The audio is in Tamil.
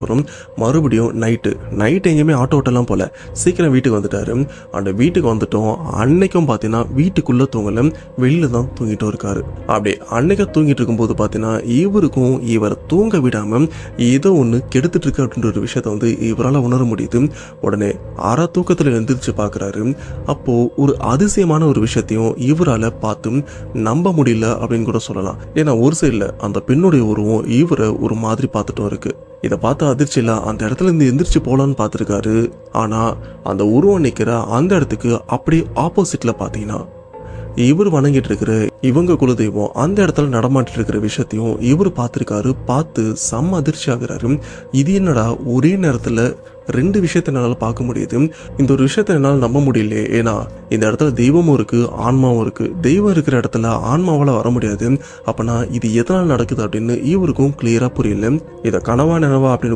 அப்புறம் மறுபடியும் நைட்டு எங்கேயுமே ஆட்டோ ஓட்டெல்லாம் போல, சீக்கிரம் வீட்டுக்கு வந்துட்டாரு. அந்த வீட்டுக்கு வந்துட்டோம். அன்னைக்கும் பார்த்தீங்கன்னா வீட்டுக்குள்ளே தூங்கல, வெளியில தான் தூங்கிட்டு இருக்காரு. அப்படி அன்னைக்கு தூங்கிட்டு இருக்கும்போது பார்த்தீங்கன்னா இவருக்கும் இவர் தூங்க விடாமல் ஏதோ ஒன்று கெடுத்துட்டு இருக்கு அப்படின்ற ஒரு விஷயத்த வந்து இவரால் உணர முடியுது. உடனே அரை தூக்கத்தில் எழுந்திரிச்சு பார்க்குறாரு. அப்போது ஒரு அதிசயமான ஒரு விஷயத்தையும் இவரால் பார்த்து நம்ப முடியல அப்படின்னு கூட சொல்லலாம். ஏன்னா ஒரு சைடில் அந்த பெண்ணுடைய உருவம் இவரை ஒரு மாதிரி பார்த்துட்டும் இருக்கு. இதை பார்த்து அதிர்ச்சியில் அந்த இடத்துல இருந்து எந்திரிச்சு போகலான்னு பார்த்துருக்காரு. ஆனால் அந்த உருவம் நிற்கிற அந்த இடத்துக்கு அப்படியே ஆப்போசிட்டில் பார்த்தீங்கன்னா இவர் வணங்கிட்டு இருக்கிற இவங்க குலதெய்வம் அந்த இடத்துல நடமாட்டிட்டு இருக்கிற விஷயத்தையும் இவர் பார்த்துருக்காரு. பார்த்து செம்ம அதிர்ச்சி ஆகுறாரு. இது என்னடா ஒரே நேரத்தில் ரெண்டு விஷயத்த என்னால் பார்க்க முடியுது, இந்த ஒரு விஷயத்த என்னால் நம்ப முடியல. ஏன்னா இந்த இடத்துல தெய்வமும் இருக்கு, ஆன்மாவும் இருக்கு. தெய்வம் இருக்கிற இடத்துல ஆன்மாவால் வர முடியாது. அப்பனா இது எதனால் நடக்குது அப்படின்னு இவருக்கும் கிளியரா புரியல. இதை கனவா நினைவா அப்படின்னு